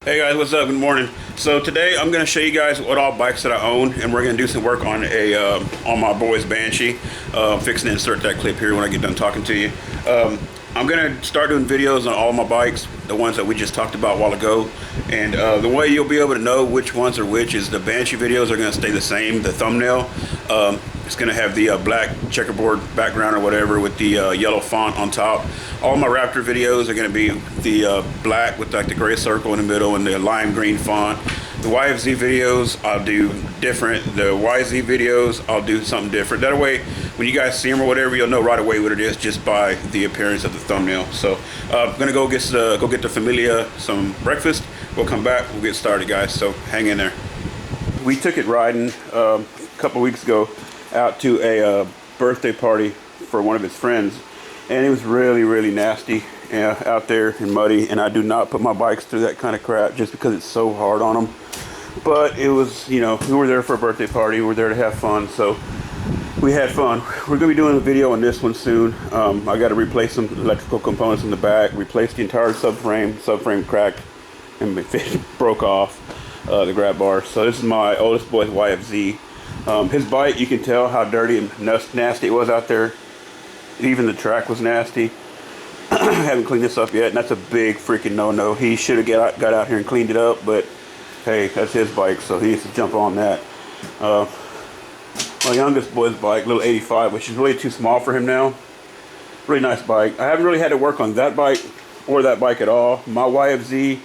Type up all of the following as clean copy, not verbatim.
Hey guys, what's up? Good morning. So today I'm going to show you guys what all bikes that I own, and we're going to do some work on on my boy's Banshee. Fixing to insert that clip here when I get done talking to you. I'm going to start doing videos on all my bikes, the ones that we just talked about a while ago. And the way you'll be able to know which ones are which is the Banshee videos are going to stay the same. The thumbnail, it's going to have the black checkerboard background or whatever with the yellow font on top. All my Raptor videos are going to be the black with like the gray circle in the middle and the lime green font. The YFZ videos I'll do different. The YZ videos I'll do something different. That way, when you guys see them or whatever, you'll know right away what it is just by the appearance of the thumbnail. So I'm gonna go get the familia some breakfast. We'll come back. We'll get started, guys. So hang in there. We took it riding a couple weeks ago out to a birthday party for one of his friends, and it was really nasty out there and muddy. And I do not put my bikes through that kind of crap just because it's so hard on them. But it was, you know, we were there for a birthday party. We were there to have fun, so we had fun. We're gonna be doing a video on this one soon. I got to replace some electrical components in the back, replace the entire subframe cracked and it broke off the grab bar. So this is my oldest boy's YFZ. His bike, you can tell how dirty and nasty it was out there. Even the track was nasty. I haven't cleaned this up yet, and that's a big freaking no-no. He should have got out here and cleaned it up, but hey, that's his bike, so he needs to jump on that. My youngest boy's bike, little 85, which is really too small for him now. Really nice bike. I haven't really had to work on that bike or that bike at all. My YFZ,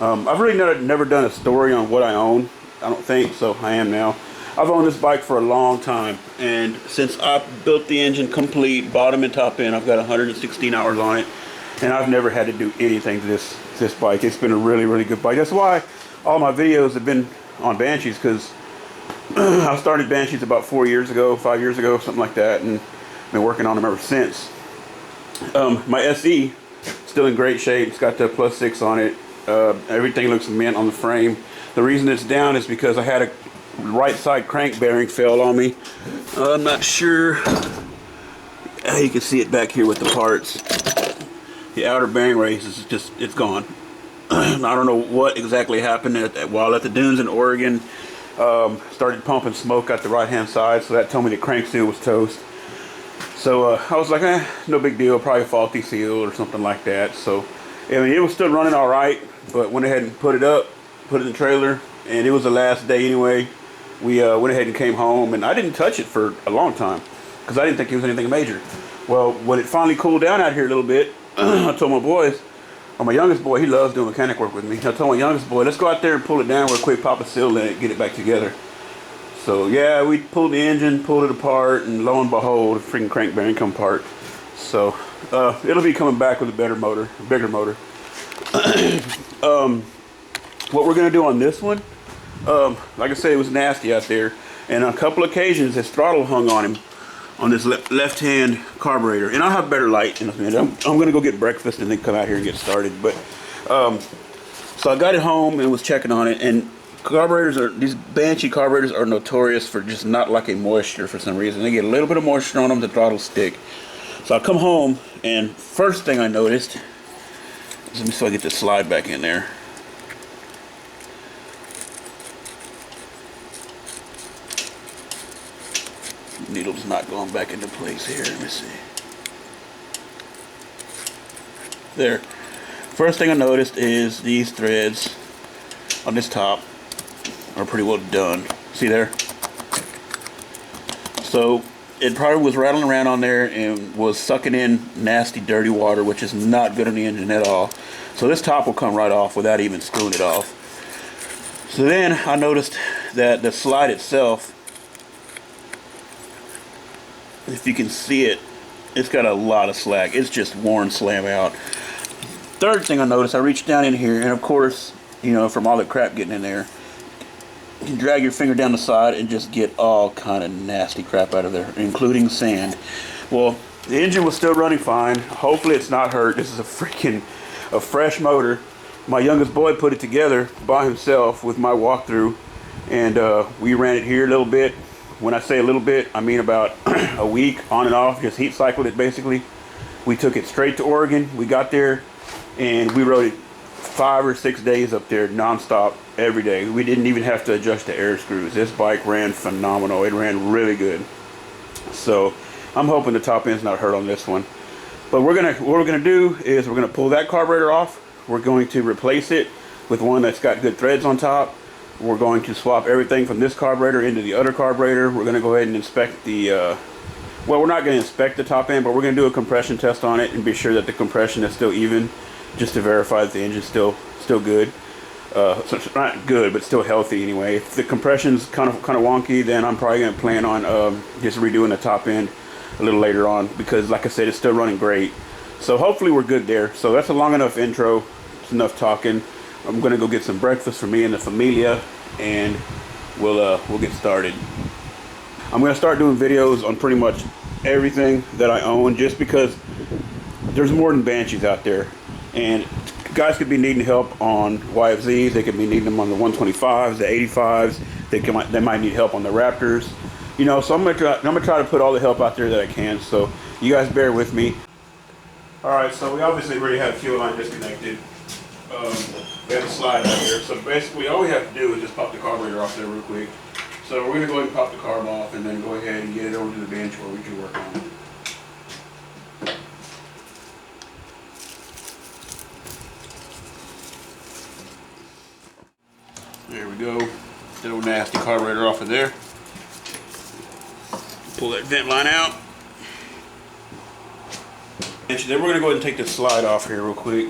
I've really never done a story on what I own. I don't think, so I am now. I've owned this bike for a long time, and since I built the engine complete, bottom and top end, I've got 116 hours on it, and I've never had to do anything to this bike. It's been a really good bike. That's why all my videos have been on Banshees, because I started Banshees about 5 years ago, something like that, and been working on them ever since. My SE, still in great shape. It's got the +6 on it. Everything looks mint on the frame. The reason it's down is because I had a right side crank bearing fell on me. I'm not sure. You can see it back here with the parts. The outer bearing race is just, it's gone. I don't know what exactly happened while at the dunes in Oregon. Started pumping smoke at the right hand side, so that told me the crank seal was toast. So I was like, no big deal, probably a faulty seal or something like that. So I mean, it was still running all right, but went ahead and put it in the trailer, and it was the last day anyway. We went ahead and came home, and I didn't touch it for a long time because I didn't think it was anything major. Well, when it finally cooled down out here a little bit, I told my boys, my youngest boy, he loves doing mechanic work with me. I told my youngest boy, let's go out there and pull it down real quick, pop a seal in it, get it back together. So yeah, we pulled the engine, pulled it apart, and lo and behold, the freaking crank bearing come apart. So it'll be coming back with a better motor, a bigger motor. What we're gonna do on this one, like I said, it was nasty out there, and on a couple occasions his throttle hung on him on this left-hand carburetor. And I'll have better light in a minute. I'm gonna go get breakfast and then come out here and get started. But so I got it home and was checking on it, and these Banshee carburetors are notorious for just not liking moisture for some reason. They get a little bit of moisture on them, the throttle stick. So I come home, and first thing I noticed, let me see if I get this slide back in there. Needle's not going back into place here. Let me see. There. First thing I noticed is these threads on this top are pretty well done. See there? So it probably was rattling around on there and was sucking in nasty, dirty water, which is not good on the engine at all. So this top will come right off without even screwing it off. So then I noticed that the slide itself, if you can see it, it's got a lot of slack. It's just worn slam out. Third thing I noticed, I reached down in here, and of course, you know, from all the crap getting in there, you can drag your finger down the side and just get all kind of nasty crap out of there, including sand. Well, the engine was still running fine. Hopefully it's not hurt. This is a fresh motor. My youngest boy put it together by himself with my walkthrough, and we ran it here a little bit. When I say a little bit, I mean about a week on and off, just heat cycled it basically. We took it straight to Oregon. We got there and we rode it 5 or 6 days up there non-stop every day. We didn't even have to adjust the air screws. This bike ran phenomenal. It ran really good. So I'm hoping the top end's not hurt on this one. But what we're gonna do is we're gonna pull that carburetor off. We're going to replace it with one that's got good threads on top. We're going to swap everything from this carburetor into the other carburetor. We're gonna go ahead and inspect the well, we're not going to inspect the top end, but we're going to do a compression test on it and be sure that the compression is still even, just to verify that the engine's still good. So it's not good, but still healthy anyway. If the compression's kind of wonky, then I'm probably going to plan on just redoing the top end a little later on, because like I said, it's still running great. So hopefully we're good there. So that's a long enough intro. It's enough talking. I'm going to go get some breakfast for me and the familia, and we'll get started. I'm going to start doing videos on pretty much everything that I own, just because there's more than Banshees out there, and guys could be needing help on YFZs. They could be needing them on the 125s, the 85s. They might need help on the Raptors, you know. So I'm gonna try to put all the help out there that I can. So you guys bear with me. All right, so we obviously already have the fuel line disconnected. We have a slide out here, so basically all we have to do is just pop the carburetor off there real quick. So we're going to go ahead and pop the carb off and then go ahead and get it over to the bench where we can work on it. There we go. That old nasty carburetor off of there. Pull that vent line out. And then we're going to go ahead and take this slide off here real quick.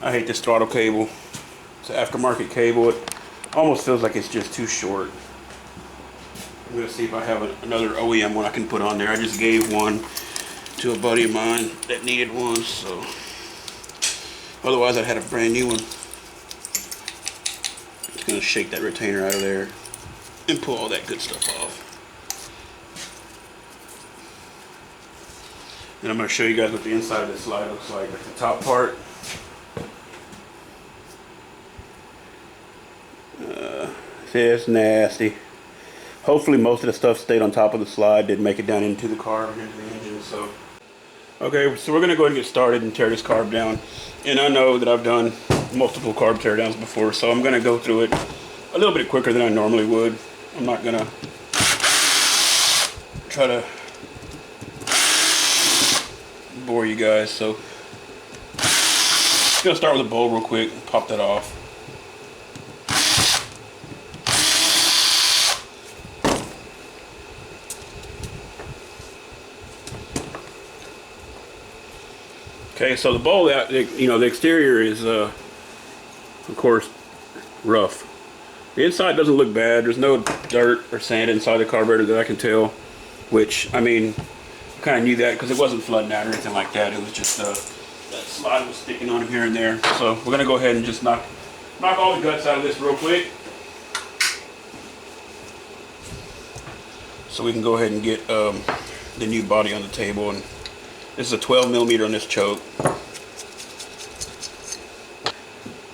I hate this throttle cable. It's an aftermarket cable. It almost feels like it's just too short. I'm going to see if I have another OEM one I can put on there. I just gave one to a buddy of mine that needed one, so otherwise I had a brand new one. Just going to shake that retainer out of there and pull all that good stuff off. And I'm going to show you guys what the inside of this slide looks like. That's the top part. See, it's nasty. Hopefully most of the stuff stayed on top of the slide, didn't make it down into the carb, into the engine. So, okay, so we're going to go ahead and get started and tear this carb down. And I know that I've done multiple carb teardowns before, so I'm going to go through it a little bit quicker than I normally would. I'm not going to try to bore you guys. So, I'm going to start with a bowl real quick and pop that off. Okay, so the bowl, you know, the exterior is, of course, rough. The inside doesn't look bad. There's no dirt or sand inside the carburetor that I can tell, which, I mean, I kind of knew that because it wasn't flooding out or anything like that. It was just that slide was sticking on him here and there. So we're going to go ahead and just knock all the guts out of this real quick, so we can go ahead and get the new body on the table. And this is a 12mm on this choke.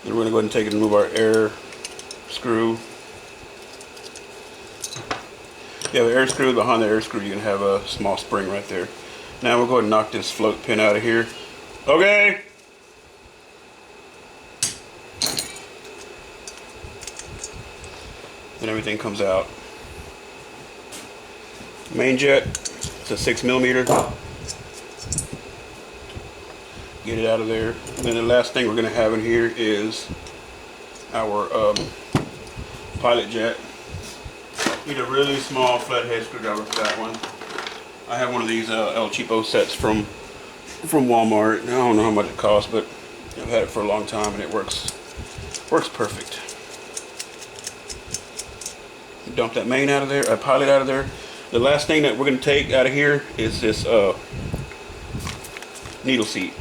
Then we're going to go ahead and take it and move our air screw. If you have an air screw, behind the air screw you can have a small spring right there. Now we'll go ahead and knock this float pin out of here. Okay! Then everything comes out. Main jet, it's a 6mm. Get it out of there. And then the last thing we're going to have in here is our pilot jet. Need a really small flathead screwdriver for that one. I have one of these El Cheapo sets from Walmart. I don't know how much it costs, but I've had it for a long time and it works perfect. Dump that main out of there, pilot out of there. The last thing that we're going to take out of here is this needle seat.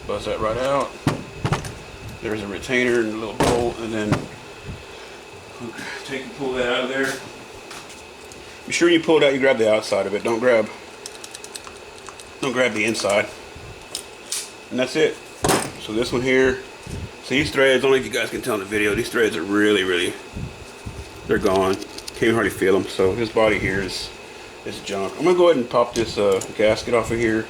Buzz that right out. There's a retainer and a little bolt, and then take and pull that out of there. Be sure you pull it out, you grab the outside of it. Don't grab the inside. And that's it. So this one here, so these threads, I don't know if you guys can tell in the video, these threads are really, they're gone. Can't hardly feel them. So this body here is junk. I'm gonna go ahead and pop this gasket off of here.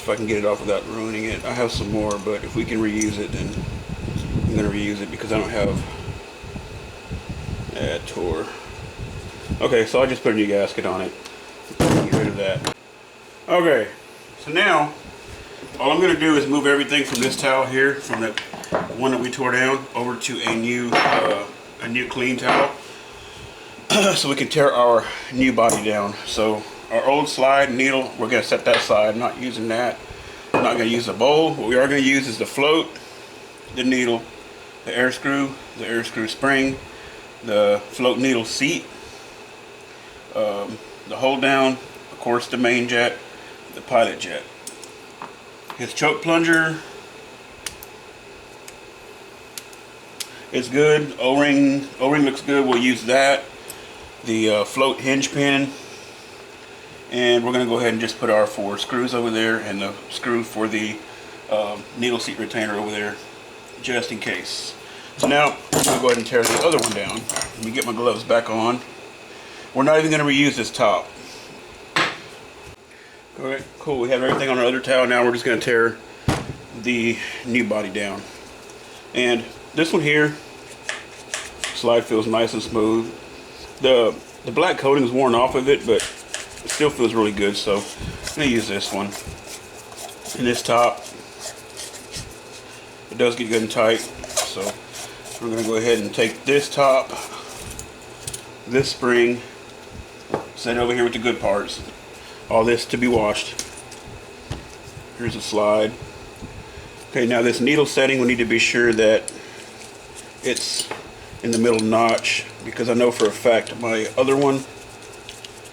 if I can get it off without ruining it. I have some more, but if we can reuse it, then I'm gonna reuse it because I don't have that tore. Okay, so I just put a new gasket on it. Get rid of that. Okay, so now all I'm gonna do is move everything from this towel here, from the one that we tore down, over to a new clean towel, so we can tear our new body down. So our old slide needle, we're gonna set that aside. I'm not using that. I'm not gonna use the bowl. What we are gonna use is the float, the needle, the air screw spring, the float needle seat, the hold down, of course the main jet, the pilot jet. His choke plunger is good. O-ring looks good. We'll use that. The float hinge pin, and we're going to go ahead and just put our 4 screws over there, and the screw for the needle seat retainer over there, just in case. So now I'm going to go ahead and tear the other one down. Let me get my gloves back on. We're not even going to reuse this top. Alright, cool. We have everything on our other towel. Now we're just going to tear the new body down. And this one here, slide feels nice and smooth. The black coating is worn off of it, but it still feels really good. So I'm going to use this one. And this top, it does get good and tight. So we're going to go ahead and take this top, this spring, set it over here with the good parts. All this to be washed. Here's a slide. Okay, now this needle setting, we need to be sure that it's in the middle notch, because I know for a fact my other one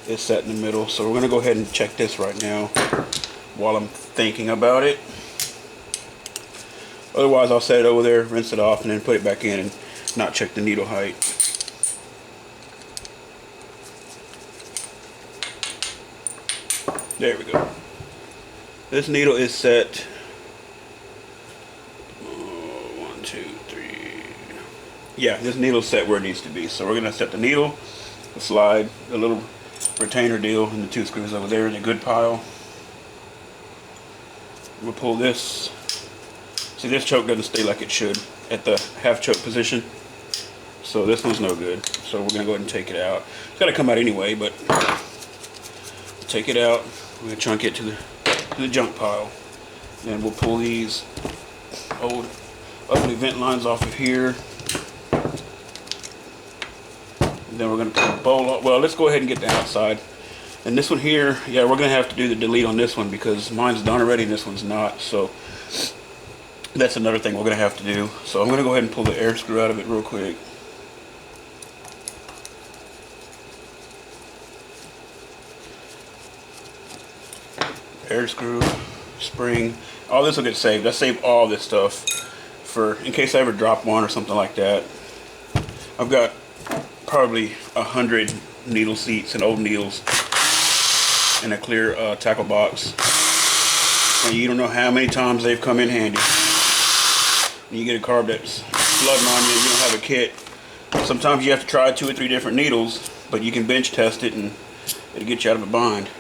is set in the middle. So we're going to go ahead and check this right now while I'm thinking about it. Otherwise I'll set it over there, rinse it off, and then put it back in and not check the needle height. There we go. This needle is set 1, 2, 3. Yeah, this needle is set where it needs to be. So we're going to set the needle, the slide, the little retainer deal, and the 2 screws over there in a good pile. We'll pull this. See, this choke doesn't stay like it should at the half choke position. So this one's no good. So we're going to go ahead and take it out. It's got to come out anyway, but take it out. We're going to chunk it to the junk pile. Then we'll pull these old ugly vent lines off of here. And then we're going to put the bowl off. Well, let's go ahead and get the outside. And this one here, yeah, we're going to have to do the delete on this one because mine's done already and this one's not. So that's another thing we're going to have to do. So I'm going to go ahead and pull the air screw out of it real quick. Air screw, spring, all this will get saved. I saved all this stuff for in case I ever drop one or something like that. I've got probably 100 needle seats and old needles in a clear tackle box, and you don't know how many times they've come in handy. When you get a carb that's flooding on you and you don't have a kit, sometimes you have to try 2 or 3 different needles, but you can bench test it and it'll get you out of a bind.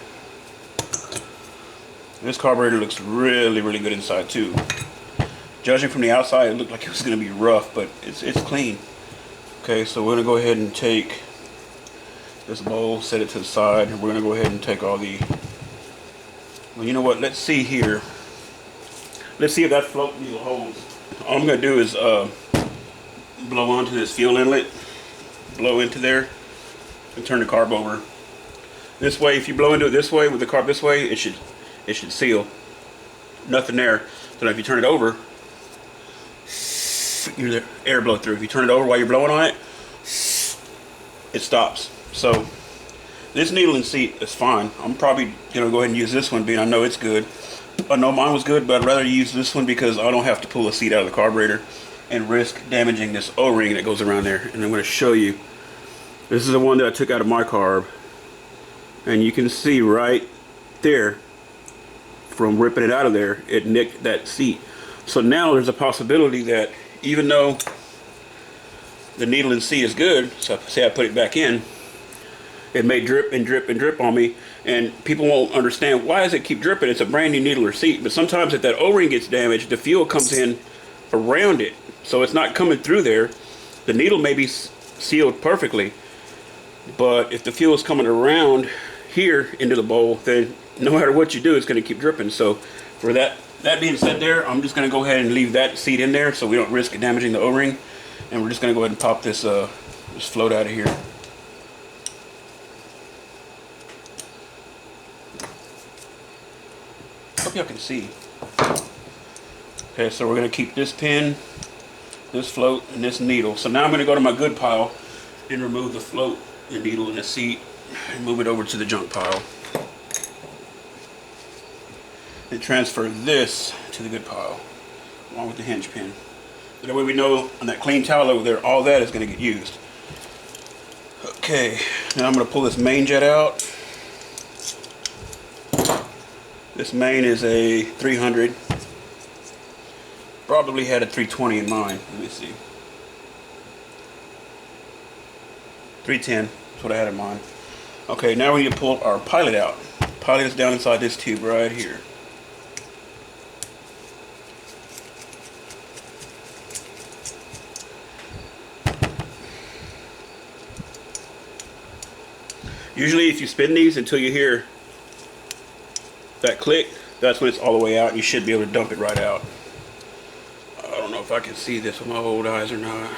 This carburetor looks really, really good inside too. Judging from the outside, it looked like it was going to be rough, but it's clean. Okay, so we're going to go ahead and take this bowl, set it to the side, and we're going to go ahead and take all the... Well, you know what? Let's see here. Let's see if that float needle holds. All I'm going to do is blow onto this fuel inlet, blow into there, and turn the carb over. This way, if you blow into it this way with the carb this way, it should seal. Nothing there. So now if you turn it over, your air blow through. If you turn it over while you're blowing on it, it stops. So this needle and seat is fine. I'm probably gonna go ahead and use this one, being I know it's good. I know mine was good, but I'd rather use this one because I don't have to pull the seat out of the carburetor and risk damaging this O-ring that goes around there. And I'm going to show you. This is the one that I took out of my carb, and you can see right there, from ripping it out of there, it nicked that seat. So now there's a possibility that even though the needle and seat is good, so say I put it back in, it may drip and drip and drip on me, And people won't understand, why does it keep dripping? It's a brand new needle or seat. But sometimes if that O-ring gets damaged, the fuel comes in around it. So it's not coming through there. The needle may be sealed perfectly, but if the fuel is coming around here into the bowl, then no matter what you do, it's going to keep dripping. So for that being said there, I'm just going to go ahead and leave that seat in there so we don't risk damaging the O-ring. And we're just going to go ahead and pop this float out of here. Hope y'all can see. Okay, so we're going to keep this pin, this float, and this needle. So now I'm going to go to my good pile and remove the float, the needle, and the seat, and move it over to the junk pile. And transfer this to the good pile, along with the hinge pin. So that way we know on that clean towel over there, all that is going to get used. Okay, now I'm going to pull this main jet out. This main is a 300. Probably had a 320 in mine. Let me see. 310. That's what I had in mine. Okay, now we need to pull our pilot out. Pilot is down inside this tube right here. Usually if you spin these until you hear that click, that's when it's all the way out, and you should be able to dump it right out. I don't know if I can see this with my old eyes or not.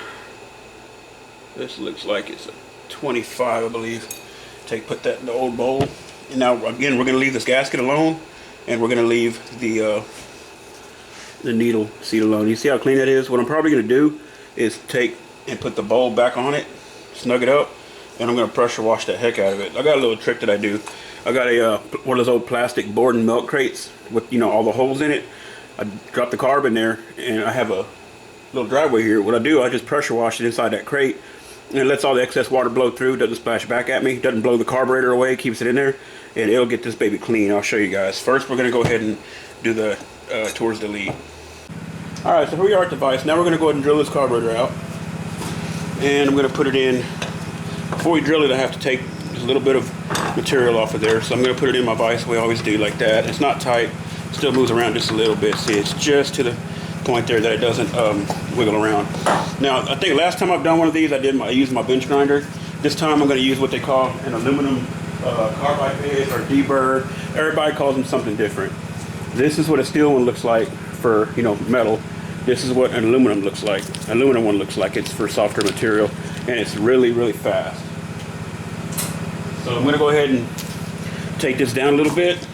This looks like it's a 25, I believe. Put that in the old bowl. And now again, we're going to leave this gasket alone, and we're going to leave the needle seat alone. You see how clean that is? What I'm probably going to do is take and put the bowl back on it, snug it up, and I'm going to pressure wash the heck out of it. I got a little trick that I do. I got a one of those old plastic board and milk crates with, you know, all the holes in it. I drop the carb in there, and I have a little driveway here. What I do, I just pressure wash it inside that crate, and it lets all the excess water blow through. Doesn't splash back at me. Doesn't blow the carburetor away. Keeps it in there, and it'll get this baby clean. I'll show you guys. First, we're going to go ahead and do the towards the lead. All right, so here we are at the vise. Now we're going to go ahead and drill this carburetor out, and I'm going to put it in. Before we drill it, I have to take a little bit of material off of there, so I'm going to put it in my vise. We always do like that. It's not tight. Still moves around just a little bit. See, it's just to the point there that it doesn't wiggle around. Now, I think last time I've done one of these, I used my bench grinder. This time I'm going to use what they call an aluminum carbide bit or deburr. Everybody calls them something different. This is what a steel one looks like for, you know, metal. This is what an aluminum looks like. Aluminum one looks like. It's for softer material, and it's really, really fast. So I'm going to go ahead and take this down a little bit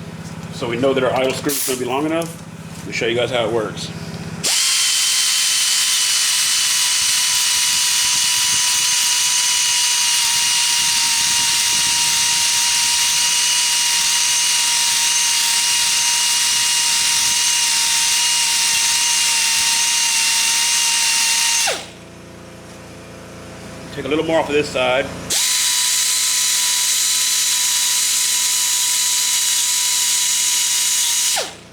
so we know that our idle screw is going to be long enough. Let me show you guys how it works. Take a little more off of this side.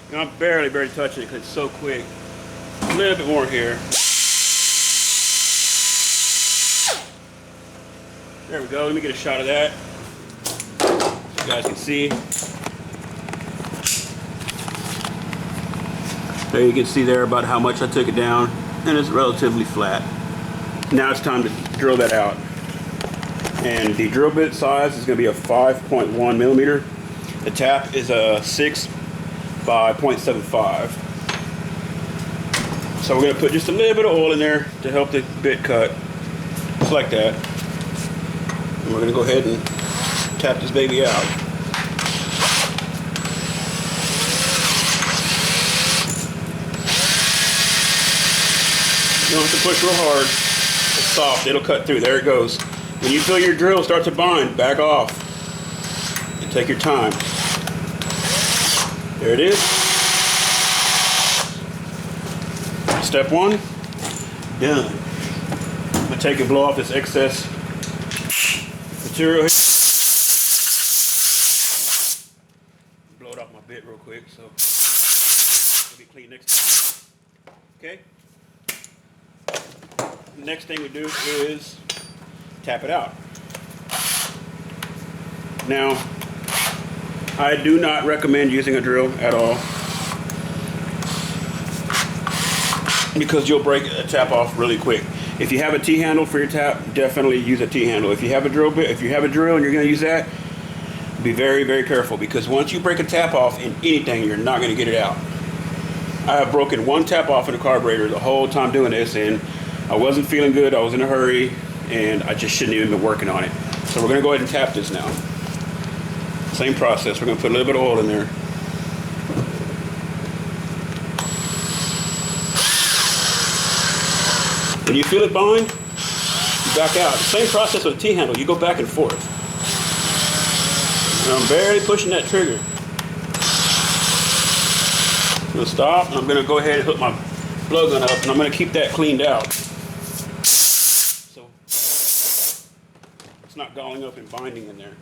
And I'm barely touching it because it's so quick. A little bit more here. There we go. Let me get a shot of that so you guys can see. There you can see there about how much I took it down, and it's relatively flat. Now it's time to drill that out. And the drill bit size is going to be a 5.1 millimeter. The tap is a 6 by 0.75. So we're going to put just a little bit of oil in there to help the bit cut, just like that. And we're going to go ahead and tap this baby out. You don't have to push real hard. It's soft, it'll cut through. There it goes. When you feel your drill start to bind, back off and take your time. There it is. Step one, done. I'm going to take and blow off this excess material here. Blow it off my bit real quick so it'll be clean next time. Okay? The next thing we do is tap it out. Now, I do not recommend using a drill at all, because you'll break a tap off really quick. If you have a T-handle for your tap, definitely use a T-handle. If you have a drill bit, if you have a drill and you're going to use that, be very, very careful, because once you break a tap off in anything, you're not going to get it out. I have broken one tap off in a carburetor the whole time doing this, and I wasn't feeling good. I was in a hurry, and I just shouldn't even been working on it. So we're going to go ahead and tap this now. Same process. We're going to put a little bit of oil in there. When you feel it bind, you back out. Same process with a T-handle. You go back and forth. And I'm barely pushing that trigger. I'm going to stop, and I'm going to go ahead and hook my blow gun up, and I'm going to keep that cleaned out, so it's not galling up and binding in there.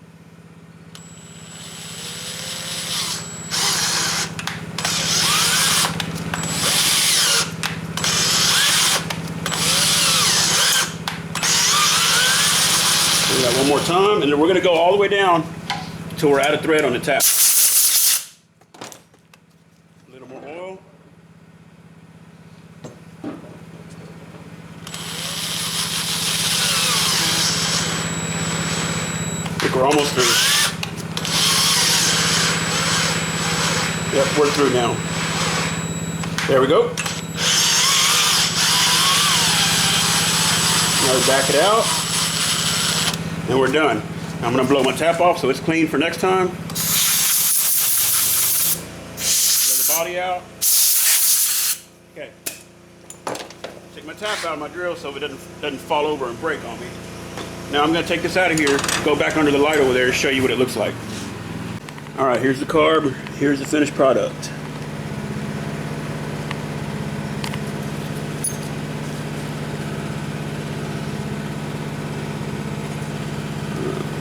Do that one more time, and then we're going to go all the way down until we're out of thread on the tap. A little more oil. I think we're almost through. Yep, we're through now. There we go. Now we back it out, and we're done. I'm going to blow my tap off so it's clean for next time. Blow the body out. Okay. Take my tap out of my drill so it doesn't fall over and break on me. Now I'm going to take this out of here, go back under the light over there, and show you what it looks like. Alright, here's the carb, here's the finished product.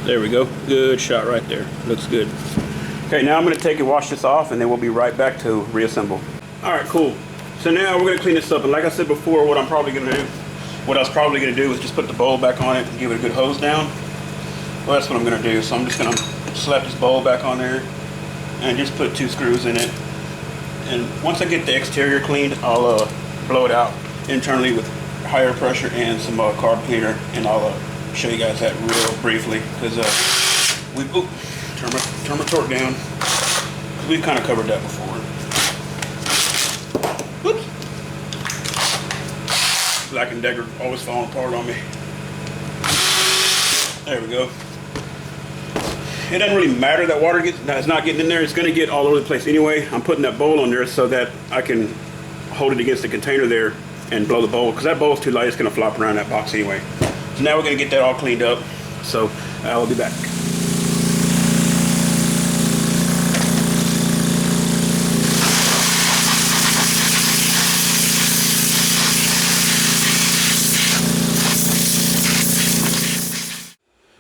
There we go. Good shot right there. Looks good. Okay, now I'm going to take and wash this off, and then we'll be right back to reassemble. Alright, cool. So now we're going to clean this up, and like I said before, what I was probably going to do is just put the bowl back on it and give it a good hose down. Well, that's what I'm going to do. So I'm just going to slap this bowl back on there and just put 2 screws in it. And once I get the exterior cleaned, I'll blow it out internally with higher pressure and some carb cleaner, and I'll show you guys that real briefly, because turn my torque down, because we've kind of covered that before. Oops. Black and Decker always falling apart on me. There we go. It doesn't really matter that water is not getting in there. It's going to get all over the place anyway. I'm putting that bowl on there so that I can hold it against the container there and blow the bowl, because that bowl's too light. It's going to flop around that box anyway. So now we're going to get that all cleaned up. So I'll be back.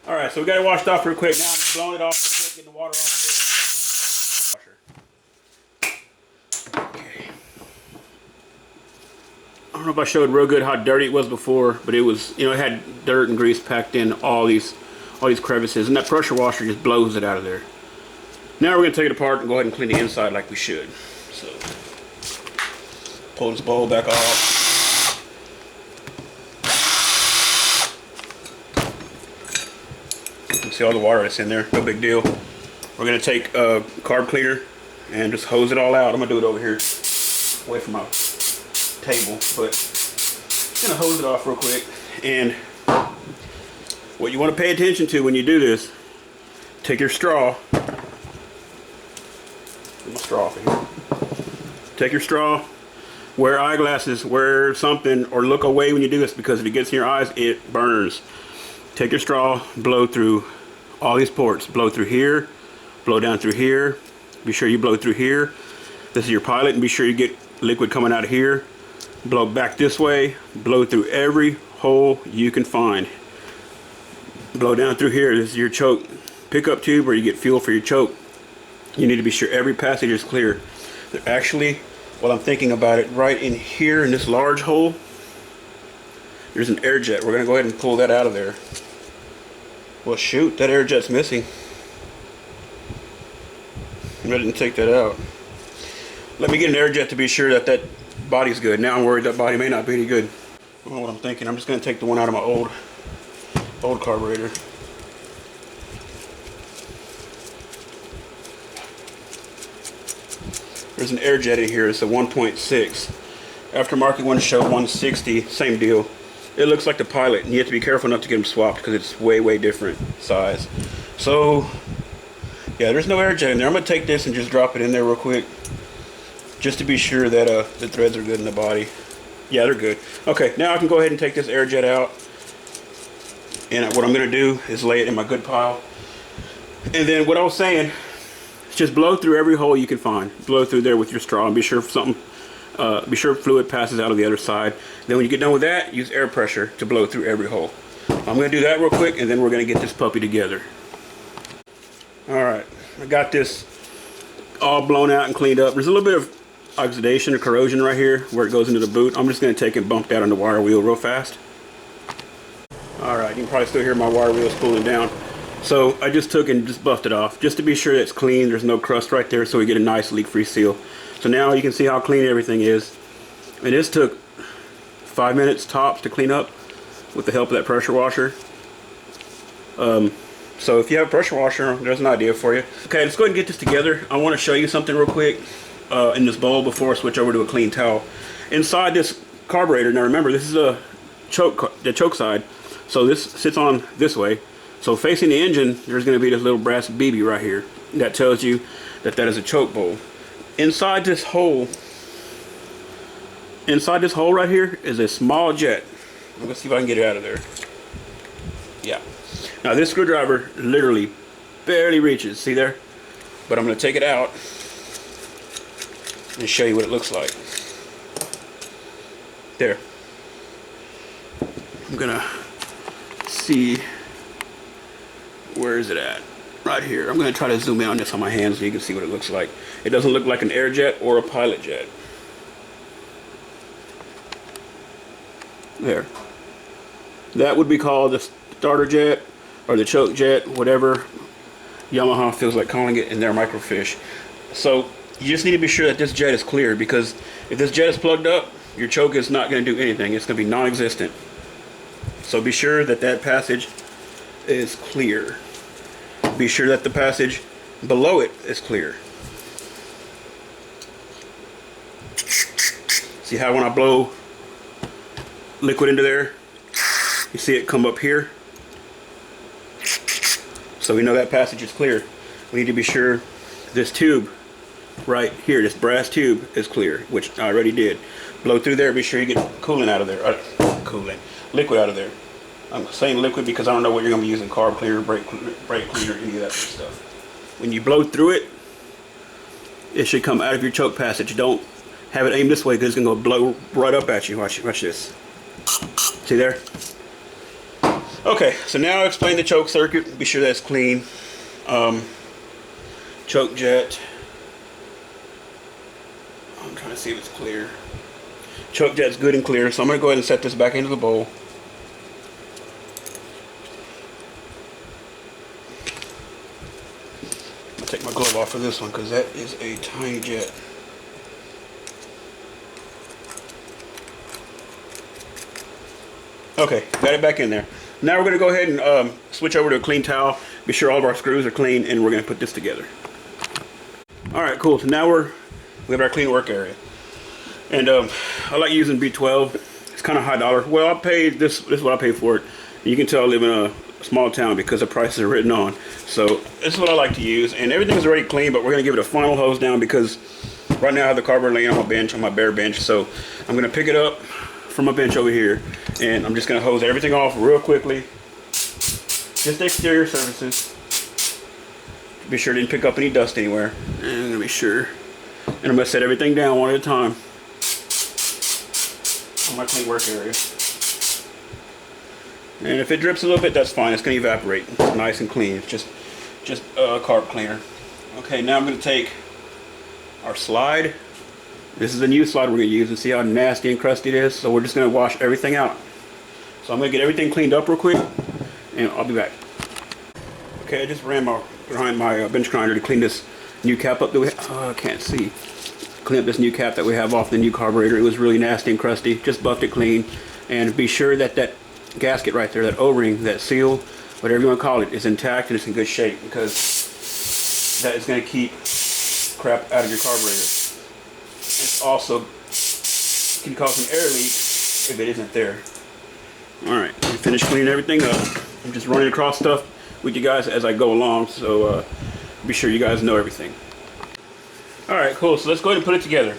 Alright, so we got it washed off real quick. Now I'm just blowing it off real quick, getting the water off of it. Okay. I don't know if I showed real good how dirty it was before, but it was, you know, it had dirt and grease packed in all these crevices, and that pressure washer just blows it out of there. Now we're going to take it apart and go ahead and clean the inside like we should. So, pull this bowl back off. You can see all the water that's in there, no big deal. We're going to take a carb cleaner and just hose it all out. I'm going to do it over here, away from my table, but I'm going to hose it off real quick. And what you want to pay attention to when you do this, take your straw. Get my straw off of here. Take your straw, wear eyeglasses, wear something, or look away when you do this, because if it gets in your eyes, it burns. Take your straw, blow through all these ports. Blow through here, blow down through here. Be sure you blow through here. This is your pilot, and be sure you get liquid coming out of here. Blow back this way, blow through every hole you can find. Blow down through here. This is your choke pickup tube where you get fuel for your choke. You need to be sure every passage is clear. Actually, while I'm thinking about it, right in here in this large hole, there's an air jet. We're going to go ahead and pull that out of there. Well, shoot, that air jet's missing. ready to take that out. Let me get an air jet to be sure that that body's good. Now I'm worried that body may not be any good. I don't know what I'm thinking. I'm just going to take the one out of my old carburetor. There's an air jet in here. It's a 1.6. Aftermarket one show 160. Same deal. It looks like the Pilot, and you have to be careful not to get them swapped because it's way different size. So yeah, there's no air jet in there. I'm going to take this and just drop it in there real quick, just to be sure that the threads are good in the body. Yeah, they're good. Okay, now I can go ahead and take this air jet out, and what I'm going to do is lay it in my good pile. And then what I was saying, just blow through every hole you can find. Blow through there with your straw and be sure fluid passes out of the other side. Then when you get done with that, use air pressure to blow through every hole. I'm going to do that real quick, and then we're going to get this puppy together. Alright, I got this all blown out and cleaned up. There's a little bit of oxidation or corrosion right here where it goes into the boot. I'm just going to take and bump that on the wire wheel real fast. Alright, you can probably still hear my wire wheels cooling down. So I just took and just buffed it off just to be sure that it's clean. There's no crust right there, so we get a nice leak-free seal. So now you can see how clean everything is. And this took 5 minutes tops to clean up with the help of that pressure washer. So if you have a pressure washer, there's an idea for you. Okay, let's go ahead and get this together. I want to show you something real quick in this bowl before I switch over to a clean towel. Inside this carburetor, now remember, this is the choke side. So this sits on this way. So facing the engine, there's going to be this little brass BB right here that tells you that that is a choke bowl. Inside this hole right here is a small jet. Let's see if I can get it out of there. Yeah. Now this screwdriver literally barely reaches. See there? But I'm going to take it out and show you what it looks like. There. I'm going to see. Where is it at? Right here. I'm going to try to zoom in on this on my hand so you can see what it looks like. It doesn't look like an air jet or a Pilot jet. There. That would be called the starter jet or the choke jet, whatever Yamaha feels like calling it in their microfiche. So you just need to be sure that this jet is clear, because if this jet is plugged up, your choke is not going to do anything. It's going to be non-existent. So be sure that that passage is clear. Be sure that the passage below it is clear. See how when I blow liquid into there, you see it come up here? So we know that passage is clear. We need to be sure this tube right here, this brass tube, is clear, which I already did. Blow through there, be sure you get coolant out of there. Liquid out of there. I'm saying liquid because I don't know what you're going to be using, carb cleaner, brake cleaner, any of that sort of stuff. When you blow through it, it should come out of your choke passage. Don't have it aimed this way because it's going to blow right up at you. Watch this. See there? Okay, so now I'll explain the choke circuit. Be sure that's clean. Choke jet. I'm trying to see if it's clear. Choke jet's good and clear, so I'm going to go ahead and set this back into the bowl. Take my glove off for this one because that is a tiny jet. Okay, got it back in there. Now we're going to go ahead and switch over to a clean towel. Be sure all of our screws are clean, and we're going to put this together. Alright, cool. So now we have our clean work area. And I like using B12. It's kind of high dollar. Well, I paid this is what I paid for it. You can tell I live in a small town because the prices are written on. So this is what I like to use, and everything's already clean, but we're going to give it a final hose down because right now I have the carburetor laying on my bench, on my bare bench. So I'm going to pick it up from my bench over here, and I'm just going to hose everything off real quickly. Just the exterior surfaces. Be sure I didn't pick up any dust anywhere. And I'm going to be sure. And I'm going to set everything down one at a time on my clean work area. And if it drips a little bit, that's fine. It's going to evaporate. It's nice and clean. It's just carb cleaner. Okay, now I'm going to take our slide. This is a new slide we're going to use, and see how nasty and crusty it is. So we're just going to wash everything out. So I'm going to get everything cleaned up real quick, and I'll be back. Okay, I just ran behind my bench grinder to clean this new cap up that we have. Oh, I can't see. Clean up this new cap that we have off the new carburetor. It was really nasty and crusty. Just buffed it clean. And be sure that that gasket right there, that O-ring, that seal, whatever you want to call it, is intact and it's in good shape, because that is going to keep crap out of your carburetor. It also can cause an air leak if it isn't there. Alright, we finished cleaning everything up. I'm just running across stuff with you guys as I go along, so be sure you guys know everything. Alright, cool. So let's go ahead and put it together.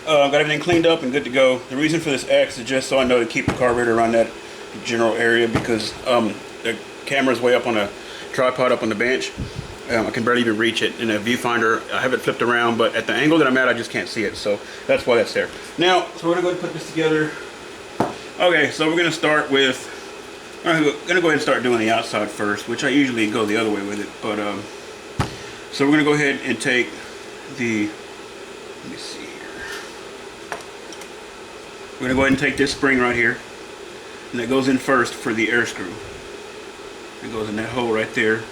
Got everything cleaned up and good to go. The reason for this X is just so I know to keep the carburetor around that general area, because the camera's way up on a tripod up on the bench. I can barely even reach it. In a viewfinder, I have it flipped around, but at the angle that I'm at, I just can't see it. So that's why that's there. Now, so we're going to go ahead and put this together. Okay, so we're going to start with, I'm going to go ahead and start doing the outside first, which I usually go the other way with it. But so we're going to go ahead and take the, let me see here. We're going to go ahead and take this spring right here, and that goes in first for the air screw. It goes in that hole right there,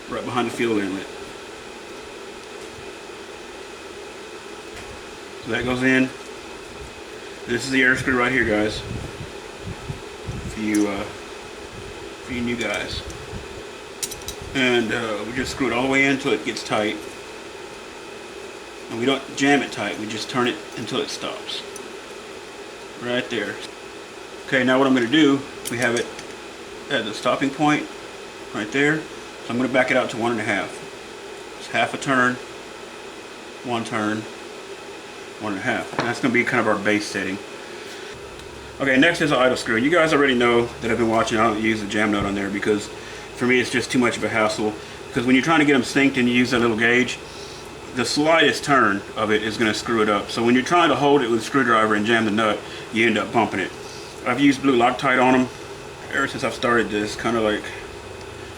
right behind the fuel inlet. So that goes in. This is the air screw right here, guys. For you new guys. And we just screw it all the way in until it gets tight. And we don't jam it tight, we just turn it until it stops. Right there. Okay, now what I'm going to do, we have it at the stopping point, right there. So I'm going to back it out to 1.5. It's half a turn, 1 turn, 1.5. And that's going to be kind of our base setting. Okay, next is the idle screw. You guys already know that I've been watching. I don't use the jam nut on there because for me it's just too much of a hassle. Because when you're trying to get them synced and you use that little gauge, the slightest turn of it is going to screw it up. So when you're trying to hold it with a screwdriver and jam the nut, you end up bumping it. I've used blue Loctite on them ever since I've started this, kind of like,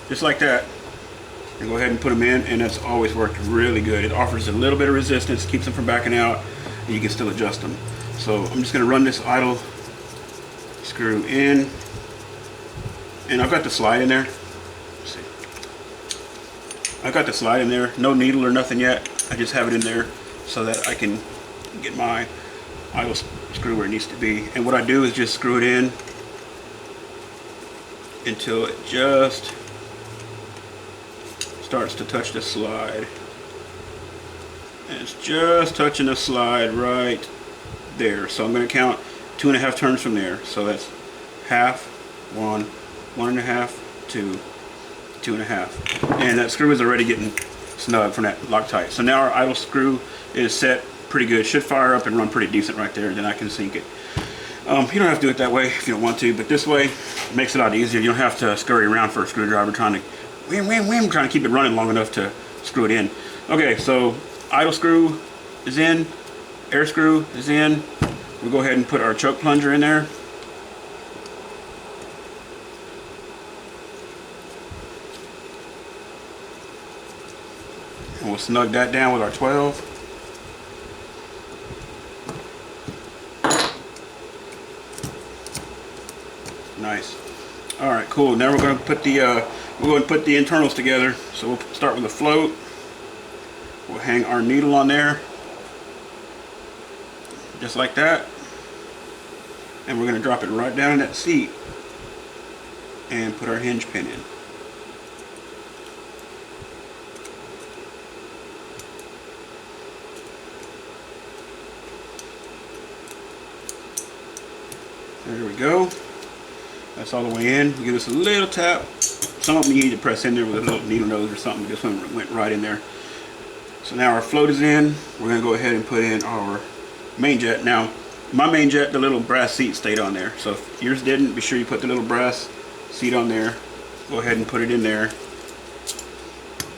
just like that. And go ahead and put them in, and that's always worked really good. It offers a little bit of resistance, keeps them from backing out, and you can still adjust them. So I'm just going to run this idle screw in, and I've got the slide in there. Let's see. I've got the slide in there, no needle or nothing yet. I just have it in there so that I can get my idle screw where it needs to be. And what I do is just screw it in until it just starts to touch the slide. And it's just touching the slide right there. So I'm going to count 2.5 turns from there. So that's half, 1, 1.5, 2, 2.5. And that screw is already getting snug from that Loctite. So now our idle screw is set pretty good. Should fire up and run pretty decent right there. Then I can sync it. You don't have to do it that way if you don't want to, but this way it makes it a lot easier. You don't have to scurry around for a screwdriver trying to trying to keep it running long enough to screw it in. Okay, so idle screw is in, air screw is in. We'll go ahead and put our choke plunger in there. And we'll snug that down with our 12. Nice. All right, cool. Now we're going to put the internals together. So we'll start with the float. We'll hang our needle on there, just like that. And we're going to drop it right down in that seat and put our hinge pin in. There we go. That's all the way in. We give this a little tap. Some of them you need to press in there with a little needle nose or something. This one went right in there. So now our float is in. We're going to go ahead and put in our main jet. Now, my main jet, the little brass seat stayed on there. So if yours didn't, be sure you put the little brass seat on there. Go ahead and put it in there.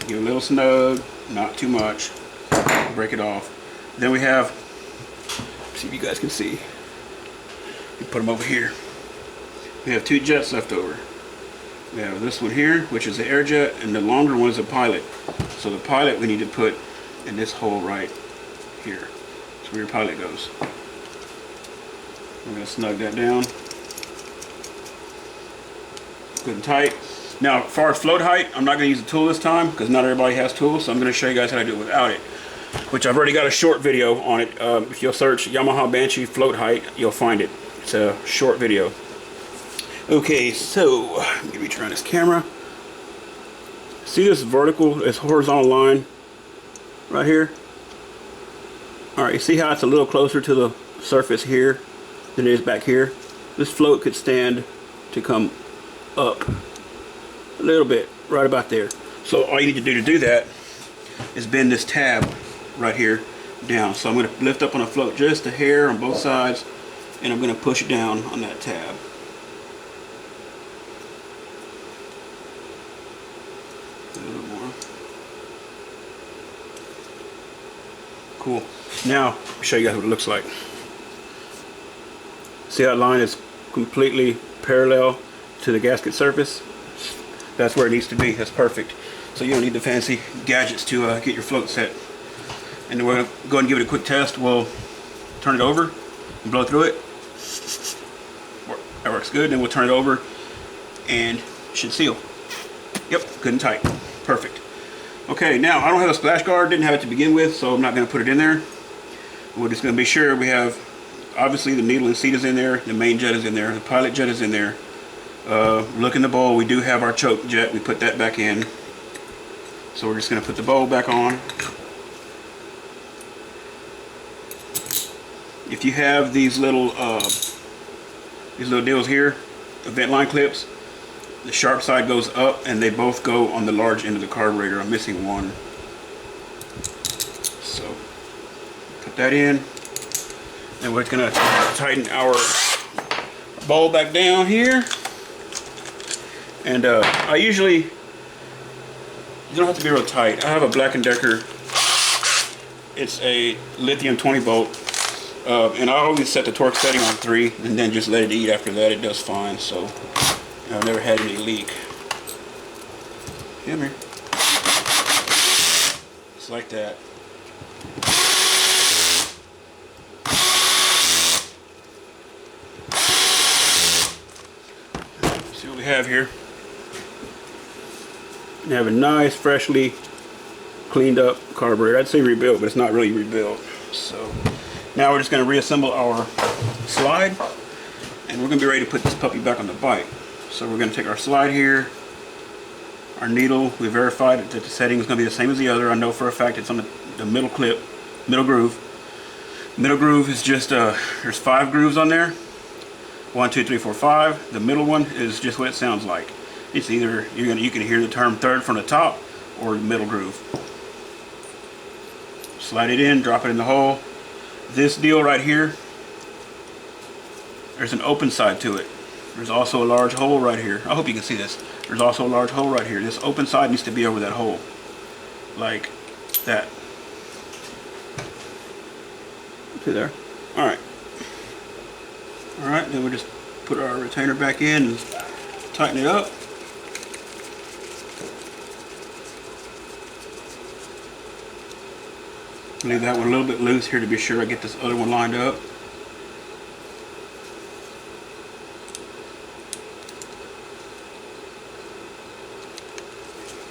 Get a little snug, not too much. Break it off. Then we have, see if you guys can see. You put them over here. We have 2 jets left over. We have this one here, which is the air jet, and the longer one is a pilot. So the pilot we need to put in this hole right here. That's where your pilot goes. We're going to snug that down good and tight. Now, as far as float height, I'm not going to use a tool this time because not everybody has tools, so I'm going to show you guys how to do it without it, which I've already got a short video on it. If you'll search Yamaha Banshee float height, you'll find it. It's a short video. Okay, so let me turn on this camera. See this vertical, this horizontal line right here? Alright, you see how it's a little closer to the surface here than it is back here? This float could stand to come up a little bit, right about there. So all you need to do that is bend this tab right here down. So I'm going to lift up on the float just a hair on both sides, and I'm going to push down on that tab. A little more. Cool. Now I'll show you guys what it looks like. See how that line is completely parallel to the gasket surface? That's where it needs to be. That's perfect. So you don't need the fancy gadgets to get your float set. And then we're going to go ahead and give it a quick test. We'll turn it over and blow through it. That works good. Then we'll turn it over and it should seal. Yep, good and tight. Perfect. Okay, now I don't have a splash guard. Didn't have it to begin with, so I'm not going to put it in there. We're just going to be sure we have, obviously the needle and seat is in there, the main jet is in there, the pilot jet is in there. Look in the bowl, we do have our choke jet, we put that back in. So we're just going to put the bowl back on. If you have these little deals here, the vent line clips, the sharp side goes up and they both go on the large end of the carburetor. I'm missing one. So put that in. And we're going to tighten our bowl back down here. And I usually, you don't have to be real tight. I have a Black & Decker. It's a lithium 20 volt. And I always set the torque setting on 3 and then just let it eat after that. It does fine. So I've never had any leak. Come here. Just like that. See what we have here. We have a nice, freshly cleaned up carburetor. I'd say rebuilt, but it's not really rebuilt. So now we're just going to reassemble our slide, and we're going to be ready to put this puppy back on the bike. So we're going to take our slide here, our needle. We verified that the setting is going to be the same as the other. I know for a fact it's on the middle clip, middle groove. Middle groove is just, there's 5 grooves on there. 1, 2, 3, 4, 5. The middle one is just what it sounds like. It's either, you can hear the term third from the top or middle groove. Slide it in, drop it in the hole. This deal right here, there's an open side to it. There's also a large hole right here. I hope you can see this. There's also a large hole right here. This open side needs to be over that hole. Like that. See there? Alright. Alright, then we'll just put our retainer back in and tighten it up. Leave that one a little bit loose here to be sure I get this other one lined up.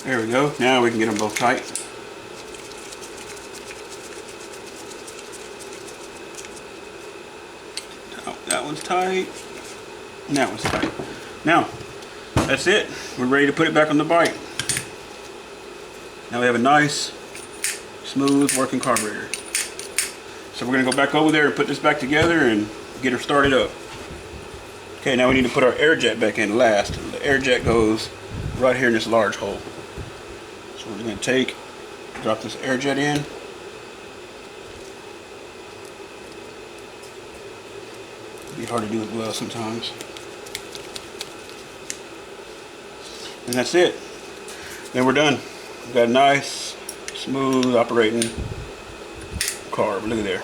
There we go. Now we can get them both tight. Oh, that one's tight. And that one's tight. Now, that's it. We're ready to put it back on the bike. Now we have a nice, smooth working carburetor. So we're going to go back over there and put this back together and get her started up. Okay, now we need to put our air jet back in last. The air jet goes right here in this large hole. So we're going to drop this air jet in. It'd be hard to do with gloves sometimes. And that's it. Then we're done. We've got a nice, smooth operating carb. Look at there.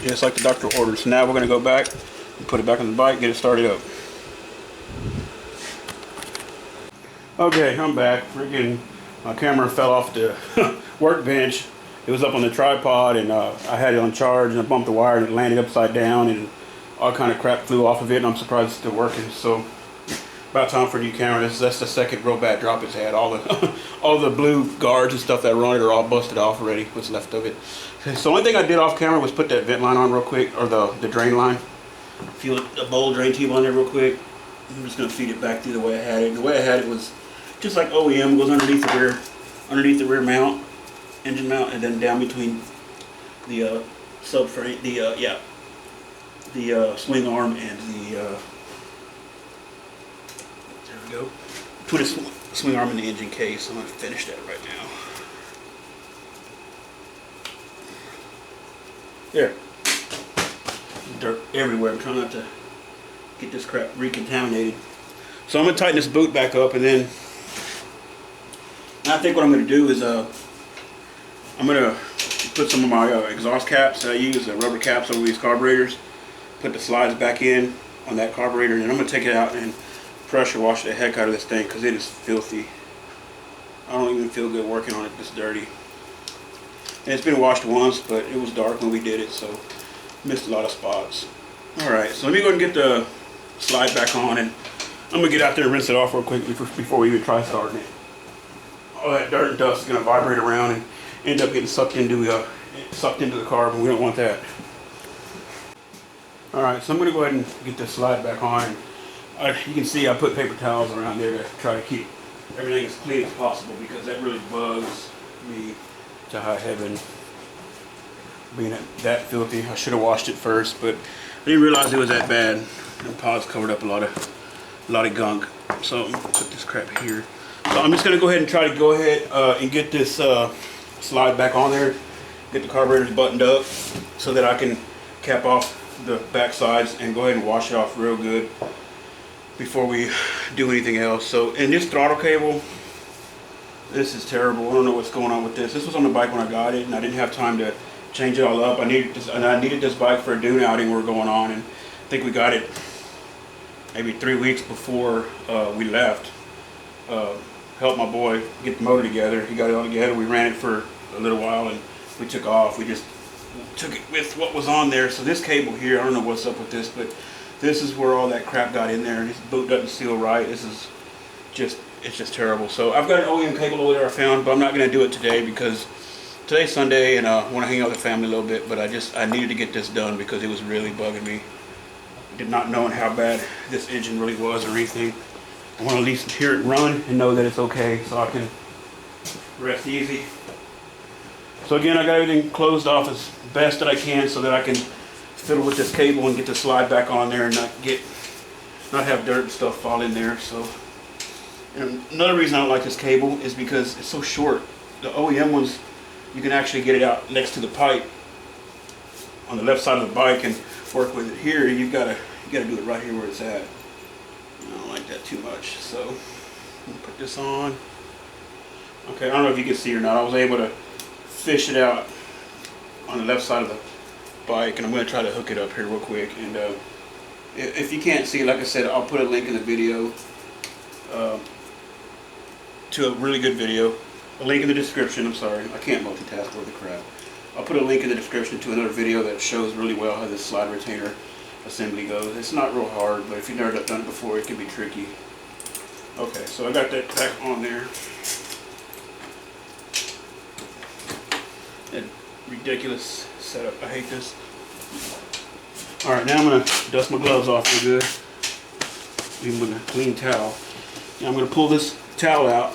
Just like the doctor ordered. So now we're going to go back and put it back on the bike, get it started up. Okay, I'm back. Freaking my camera fell off the workbench. It was up on the tripod and I had it on charge and I bumped the wire and it landed upside down and all kind of crap flew off of it and I'm surprised it's still working. So About time for a new camera. That's the second real bad drop it's had. All the all the blue guards and stuff that were on it are all busted off already. What's left of it. So the only thing I did off camera was put that vent line on real quick, or the drain line. Feel a bowl drain tube on there real quick. I'm just gonna feed it back through the way I had it. And the way I had it was just like OEM, goes underneath the rear mount, engine mount, and then down between the subframe, the swing arm and the there we go, between the swing arm and the engine case. I'm gonna finish that right now. There. Dirt everywhere. I'm trying not to get this crap recontaminated. So I'm gonna tighten this boot back up, and then I think what I'm gonna do is I'm gonna put some of my exhaust caps that I use, rubber caps over these carburetors, put the slides back in on that carburetor, and then I'm gonna take it out and pressure wash the heck out of this thing because it is filthy. I don't even feel good working on it this dirty. And it's been washed once, but it was dark when we did it, so missed a lot of spots. Alright, so let me go ahead and get the slide back on, and I'm going to get out there and rinse it off real quick before we even try starting it. All that dirt and dust is going to vibrate around and end up getting sucked into the carb, and we don't want that. Alright, so I'm going to go ahead and get this slide back on. You can see I put paper towels around there to try to keep everything as clean as possible because that really bugs me to high heaven. Being that filthy, I should have washed it first, but I didn't realize it was that bad. The pods covered up a lot of gunk. So I'm gonna put this crap here. So I'm just gonna go ahead and try to and get this slide back on there, get the carburetors buttoned up so that I can cap off the back sides and go ahead and wash it off real good before we do anything else. So, and this throttle cable, this is terrible. I don't know what's going on with this. This was on the bike when I got it, and I didn't have time to change it all up. I needed this bike for a dune outing we're going on, and I think we got it maybe 3 weeks before we left. Helped my boy get the motor together. He got it all together. We ran it for a little while, and we took off. We just took it with what was on there. So this cable here, I don't know what's up with this, but this is where all that crap got in there. This boot doesn't seal right. This is just, it's just terrible. So I've got an OEM cable over there I found, but I'm not going to do it today because today's Sunday and I want to hang out with the family a little bit, but I needed to get this done because it was really bugging me. Did not knowing how bad this engine really was or anything. I want to at least hear it run and know that it's okay so I can rest easy. So again, I got everything closed off as best that I can so that I can fiddle with this cable and get the slide back on there and not have dirt and stuff fall in there. So, and another reason I don't like this cable is because it's so short. The OEM ones, you can actually get it out next to the pipe on the left side of the bike and work with it. Here you gotta do it right here where it's at. I don't like that too much. So I'm gonna put this on. Okay, I don't know if you can see or not. I was able to fish it out on the left side of the bike, and I'm going to try to hook it up here real quick. And if you can't see, like I said, I'll put a link in the video to a really good video. A link in the description. I'm sorry, I can't multitask with the crap. I'll put a link in the description to another video that shows really well how this slide retainer assembly goes. It's not real hard, but if you've never done it before, it can be tricky. Okay, so I got that back on there. That ridiculous setup. I hate this. Alright, now I'm going to dust my gloves off real good, even with a clean towel. Now I'm going to pull this towel out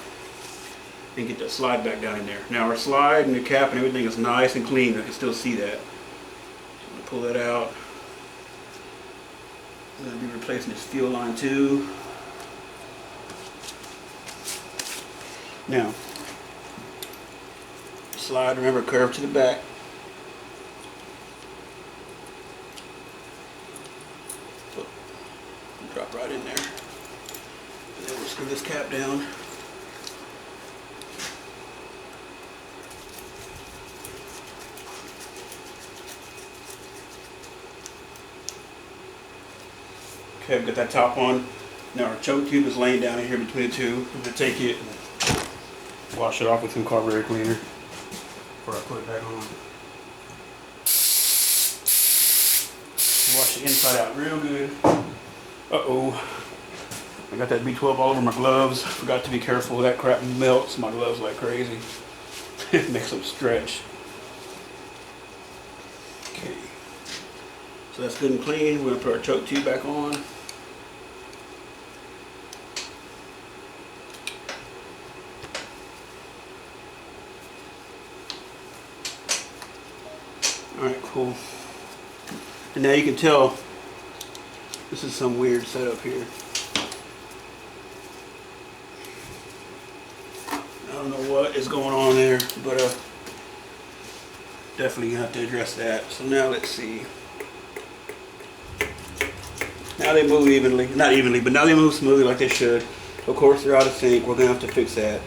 and get that slide back down in there. Now our slide and the cap and everything is nice and clean. I can still see that. So I'm going to pull that out. I'm going to be replacing this fuel line too. Now, slide, remember, curve to the back. Drop right in there. And then we'll screw this cap down. Okay, I've got that top on. Now our choke tube is laying down in here between the two. I'm going to take it and wash it off with some carburetor cleaner before I put it back on. Wash the inside out real good. Uh-oh. I got that B12 all over my gloves. Forgot to be careful. That crap melts my gloves like crazy. It makes them stretch. Okay. So that's good and clean. We're gonna put our choke tube back on. Alright, cool. And now you can tell this is some weird setup here. I don't know what is going on there, but definitely have to address that. So now let's see. Now they move evenly. Not evenly, but now they move smoothly like they should. Of course, they're out of sync. We're going to have to fix that.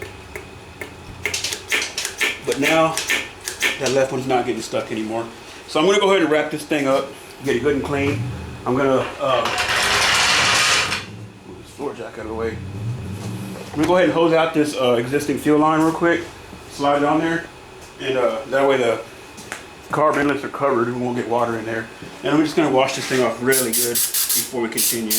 But now, that left one's not getting stuck anymore. So I'm going to go ahead and wrap this thing up, get it good and clean. I'm going to move this floor jack out of the way. I'm going to go ahead and hose out this existing fuel line real quick. Slide it on there. And that way the carb inlets are covered and we won't get water in there. And I'm just going to wash this thing off really good before we continue.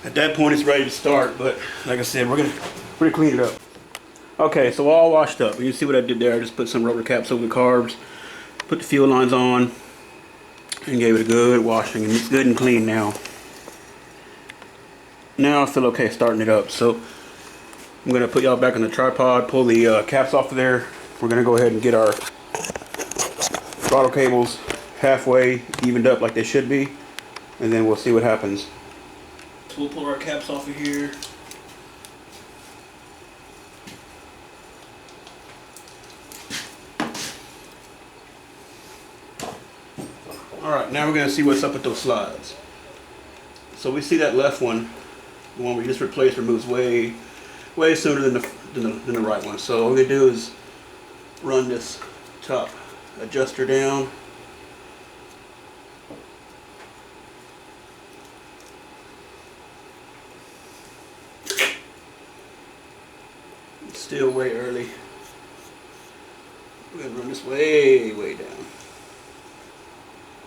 At that point, it's ready to start, but like I said, we're gonna clean it up. Okay, so all washed up. You see what I did there? I just put some rubber caps over the carbs, put the fuel lines on, and gave it a good washing, and it's good and clean now. Now I feel okay starting it up. So I'm gonna put y'all back on the tripod, pull the caps off of there. We're gonna go ahead and get our throttle cables halfway evened up like they should be, and then we'll see what happens. So we'll pull our caps off of here. Alright, now we're going to see what's up with those slides. So we see that left one, the one we just replaced, removes way sooner than the right one. So all we're going to do is run this top adjuster down. Still way early. We're going to run this way down.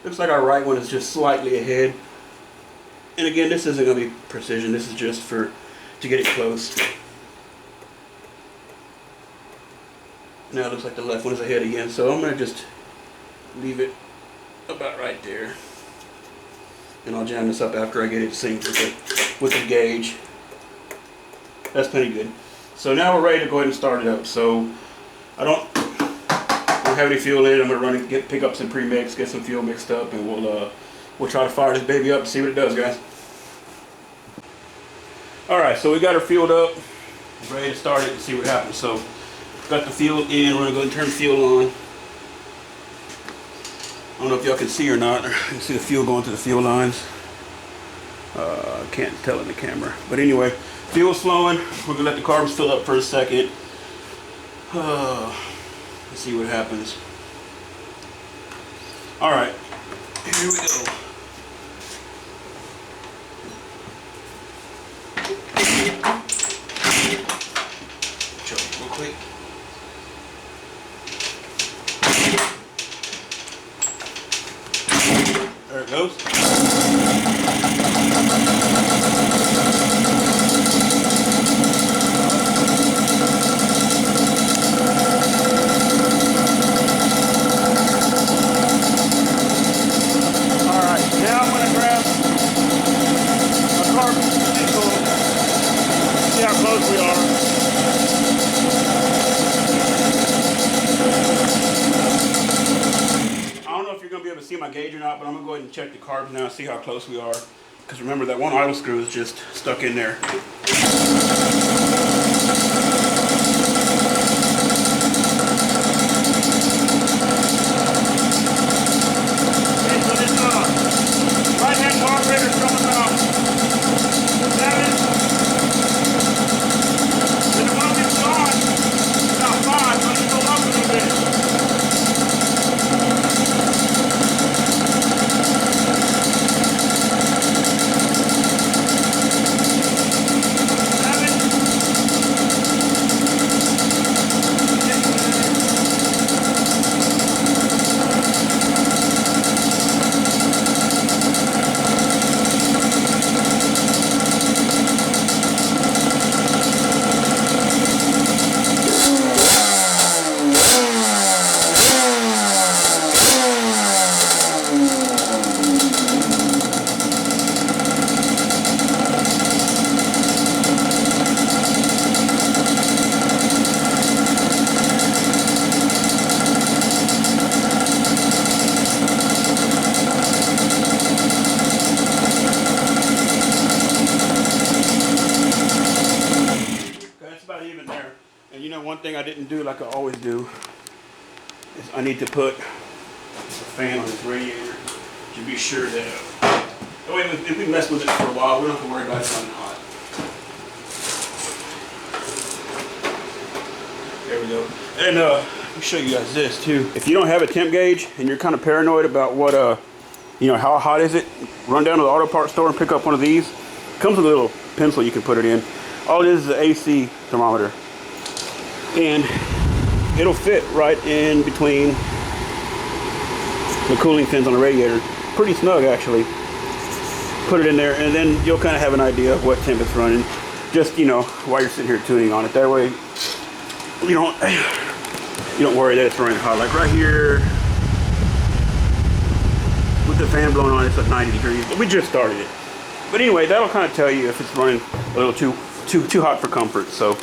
Looks like our right one is just slightly ahead. And again, this isn't going to be precision. This is just to get it close. Now it looks like the left one is ahead again. So I'm going to just leave it about right there. And I'll jam this up after I get it synced with the gauge. That's pretty good. So now we're ready to go ahead and start it up. So I don't have any fuel in it. I'm gonna run and pick up some pre-mix, get some fuel mixed up, and we'll try to fire this baby up and see what it does, guys. All right, so we got her fueled up, ready to start it and see what happens. So got the fuel in. We're gonna go and turn the fuel on. I don't know if y'all can see or not. You can see the fuel going through the fuel lines. Can't tell in the camera, but anyway. Fuel's flowing. We're gonna let the carbs fill up for a second. Let's see what happens. All right, here we go. Choke real quick. There it goes. See how close we are. I don't know if you're going to be able to see my gauge or not, but I'm going to go ahead and check the carbs now and see how close we are. Because remember, that one idle screw is just stuck in there. Okay, so this right-hand carburetor is going about 7. Then the one that's on, about 5, but it's go up a little bit. one thing I didn't do like I always do is I need to put a fan on this radiator to be sure that if we mess with it for a while, we don't have to worry about it running hot. There we go. And let me show you guys this too. If you don't have a temp gauge and you're kind of paranoid about what you know, how hot is it, run down to the auto parts store and pick up one of these. It comes with a little pencil you can put it in. All it is an AC thermometer. And it'll fit right in between the cooling fins on the radiator. Pretty snug actually. Put it in there and then you'll kind of have an idea of what temp it's running. Just, you know, while you're sitting here tuning on it. That way you don't worry that it's running hot. Like right here, with the fan blowing on, it's at 90 degrees. But we just started it. But anyway, that'll kind of tell you if it's running a little too hot for comfort. So,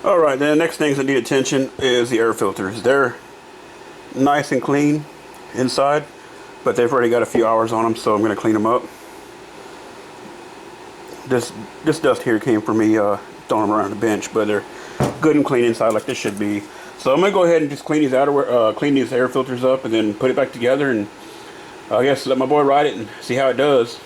all right. Then the next things that need attention is the air filters. They're nice and clean inside, but they've already got a few hours on them, so I'm going to clean them up. This dust here came from me throwing them around the bench, but they're good and clean inside like this should be. So I'm gonna go ahead and just clean these clean these air filters up and then put it back together, and I guess let my boy ride it and see how it does.